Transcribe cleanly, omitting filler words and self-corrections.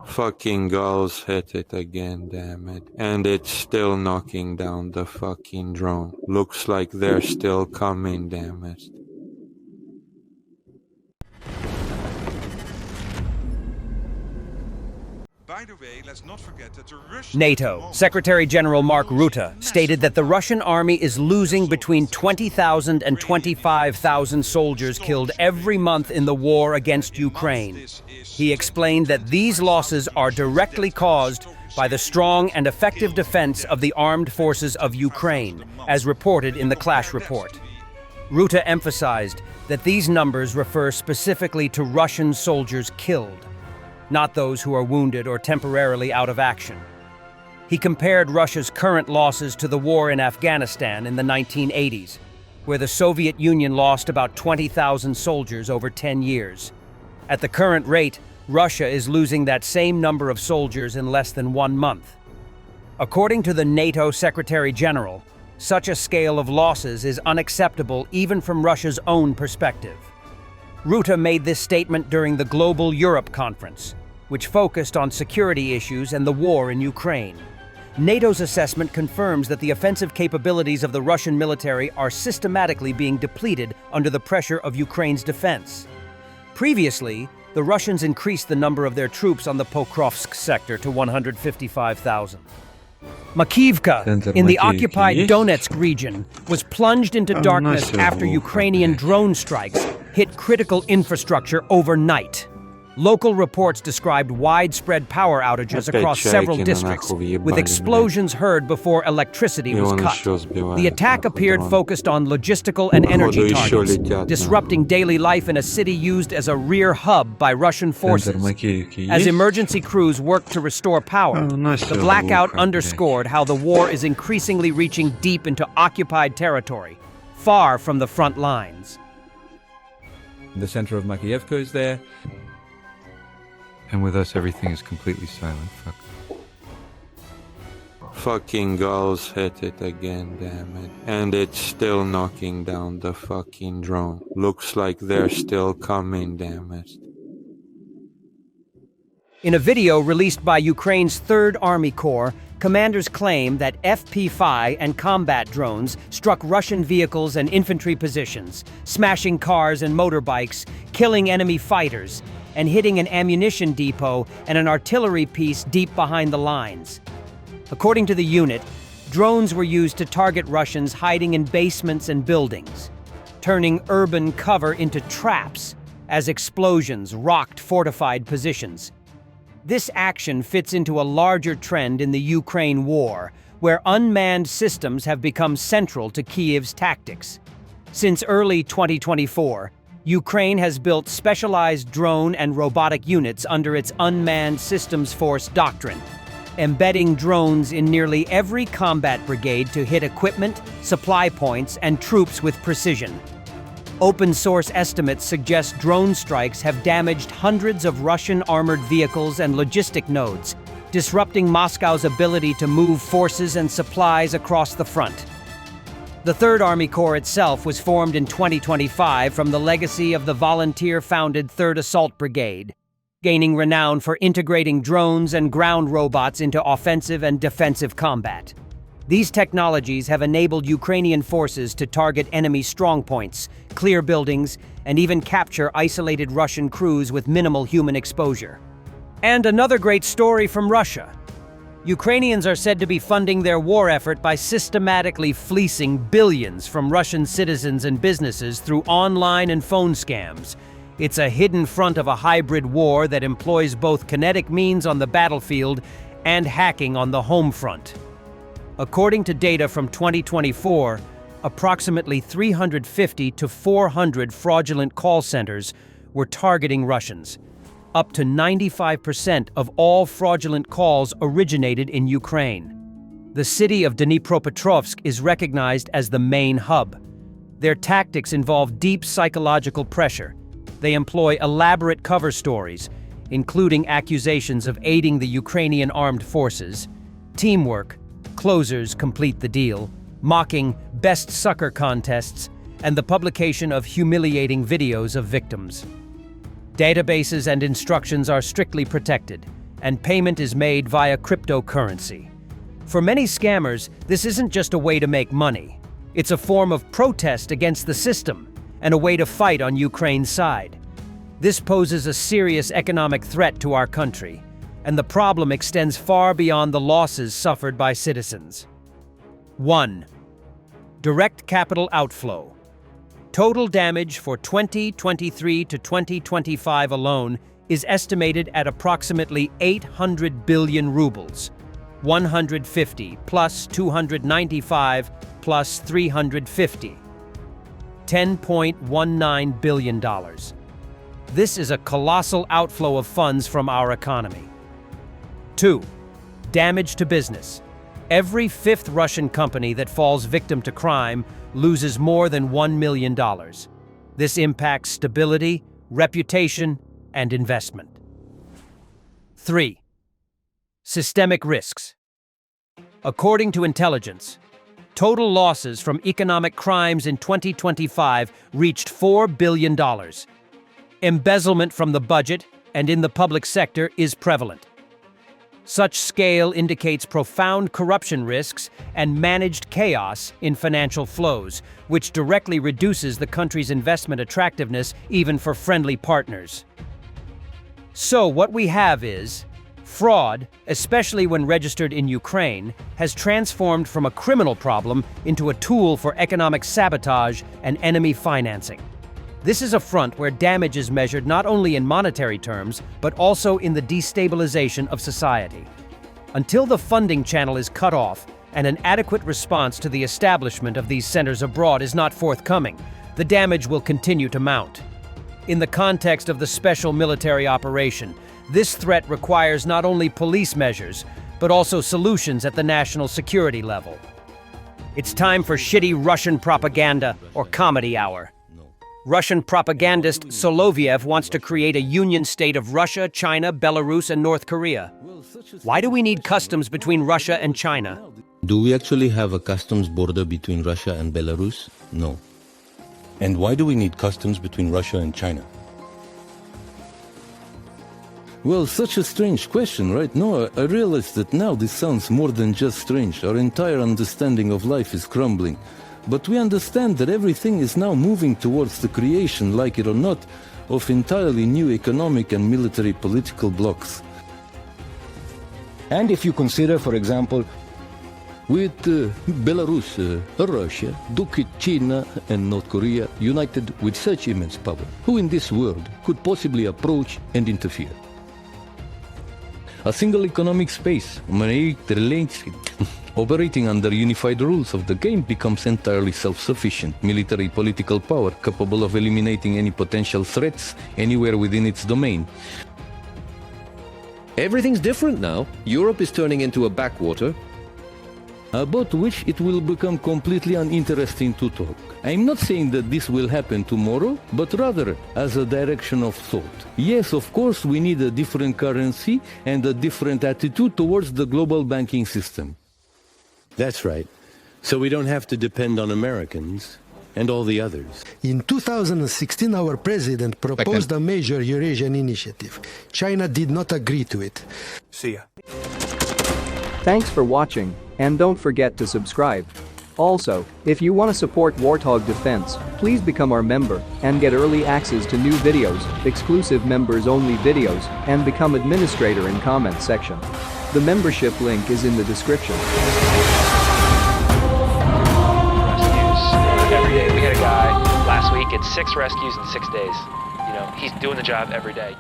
Fucking gulls hit it again, damn it. And it's still knocking down the fucking drone. Looks like they're still coming, damn it. By the way, let's not forget that the Russians NATO Secretary General Mark Rutte stated that the Russian army is losing between 20,000 and 25,000 soldiers killed every month in the war against Ukraine. He explained that these losses are directly caused by the strong and effective defense of the armed forces of Ukraine, as reported in the Clash report. Rutte emphasized that these numbers refer specifically to Russian soldiers killed, not those who are wounded or temporarily out of action. He compared Russia's current losses to the war in Afghanistan in the 1980s, where the Soviet Union lost about 20,000 soldiers over 10 years. At the current rate, Russia is losing that same number of soldiers in less than 1 month. According to the NATO Secretary General, such a scale of losses is unacceptable even from Russia's own perspective. Rutte made this statement during the Global Europe Conference, which focused on security issues and the war in Ukraine. NATO's assessment confirms that the offensive capabilities of the Russian military are systematically being depleted under the pressure of Ukraine's defense. Previously, the Russians increased the number of their troops on the Pokrovsk sector to 155,000. Makivka, in the occupied Donetsk region, was plunged into darkness after Ukrainian drone strikes hit critical infrastructure overnight. Local reports described widespread power outages across several districts, with explosions heard before electricity was cut. The attack appeared focused on logistical and energy targets, disrupting daily life in a city used as a rear hub by Russian forces. As emergency crews worked to restore power, the blackout underscored how the war is increasingly reaching deep into occupied territory, far from the front lines. The center of Makiyevka is there. And with us, everything is completely silent. Fuck. Fucking gulls hit it again, damn it. And it's still knocking down the fucking drone. Looks like they're still coming, damn it. In a video released by Ukraine's 3rd Army Corps, commanders claim that FP-5 and combat drones struck Russian vehicles and infantry positions, smashing cars and motorbikes, killing enemy fighters, and hitting an ammunition depot and an artillery piece deep behind the lines. According to the unit, drones were used to target Russians hiding in basements and buildings, turning urban cover into traps as explosions rocked fortified positions. This action fits into a larger trend in the Ukraine war, where unmanned systems have become central to Kyiv's tactics. Since early 2024, Ukraine has built specialized drone and robotic units under its Unmanned Systems Force doctrine, embedding drones in nearly every combat brigade to hit equipment, supply points, and troops with precision. Open-source estimates suggest drone strikes have damaged hundreds of Russian armored vehicles and logistic nodes, disrupting Moscow's ability to move forces and supplies across the front. The 3rd Army Corps itself was formed in 2025 from the legacy of the volunteer-founded 3rd Assault Brigade, gaining renown for integrating drones and ground robots into offensive and defensive combat. These technologies have enabled Ukrainian forces to target enemy strongpoints, clear buildings, and even capture isolated Russian crews with minimal human exposure. And another great story from Russia. Ukrainians are said to be funding their war effort by systematically fleecing billions from Russian citizens and businesses through online and phone scams. It's a hidden front of a hybrid war that employs both kinetic means on the battlefield and hacking on the home front. According to data from 2024, approximately 350 to 400 fraudulent call centers were targeting Russians. Up to 95% of all fraudulent calls originated in Ukraine. The city of Dnipropetrovsk is recognized as the main hub. Their tactics involve deep psychological pressure. They employ elaborate cover stories, including accusations of aiding the Ukrainian armed forces, teamwork, closers complete the deal, mocking best sucker contests, and the publication of humiliating videos of victims. Databases and instructions are strictly protected, and payment is made via cryptocurrency. For many scammers, this isn't just a way to make money. It's a form of protest against the system and a way to fight on Ukraine's side. This poses a serious economic threat to our country, and the problem extends far beyond the losses suffered by citizens. 1. Direct capital outflow. Total damage for 2023 to 2025 alone is estimated at approximately 800 billion rubles, 150 plus 295 plus 350, $10.19 billion. This is a colossal outflow of funds from our economy. 2. Damage to business. Every fifth Russian company that falls victim to crime loses more than $1 million. This impacts stability, reputation, and investment. 3. Systemic risks. According to intelligence, total losses from economic crimes in 2025 reached $4 billion. Embezzlement from the budget and in the public sector is prevalent. Such scale indicates profound corruption risks and managed chaos in financial flows, which directly reduces the country's investment attractiveness even for friendly partners. So what we have is, fraud, especially when registered in Ukraine, has transformed from a criminal problem into a tool for economic sabotage and enemy financing. This is a front where damage is measured not only in monetary terms, but also in the destabilization of society. Until the funding channel is cut off and an adequate response to the establishment of these centers abroad is not forthcoming, the damage will continue to mount. In the context of the special military operation, this threat requires not only police measures, but also solutions at the national security level. It's time for shitty Russian propaganda or comedy hour. Russian propagandist Soloviev wants to create a union state of Russia, China, Belarus, and North Korea. Why do we need customs between Russia and China? Do we actually have a customs border between Russia and Belarus? No. And why do we need customs between Russia and China? Well, such a strange question, right? No, I realize that now this sounds more than just strange. Our entire understanding of life is crumbling. But we understand that everything is now moving towards the creation, like it or not, of entirely new economic and military political blocks. And if you consider, for example, with Belarus, Russia, China, and North Korea united with such immense power, who in this world could possibly approach and interfere? A single economic space, operating under unified rules of the game, becomes entirely self-sufficient, military political power capable of eliminating any potential threats anywhere within its domain. Everything's different now. Europe is turning into a backwater. About which it will become completely uninteresting to talk. I'm not saying that this will happen tomorrow, but rather as a direction of thought. Yes, of course, we need a different currency and a different attitude towards the global banking system. That's right. So we don't have to depend on Americans and all the others. In 2016, our president proposed a major Eurasian initiative. China did not agree to it. See ya. Thanks for watching, and don't forget to subscribe. Also, if you want to support Warthog Defense, please become our member and get early access to new videos, exclusive members-only videos, and become administrator in comment section. The membership link is in the description. Rescues every day. We had a guy last week, it's 6 rescues in 6 days. You know, he's doing the job every day.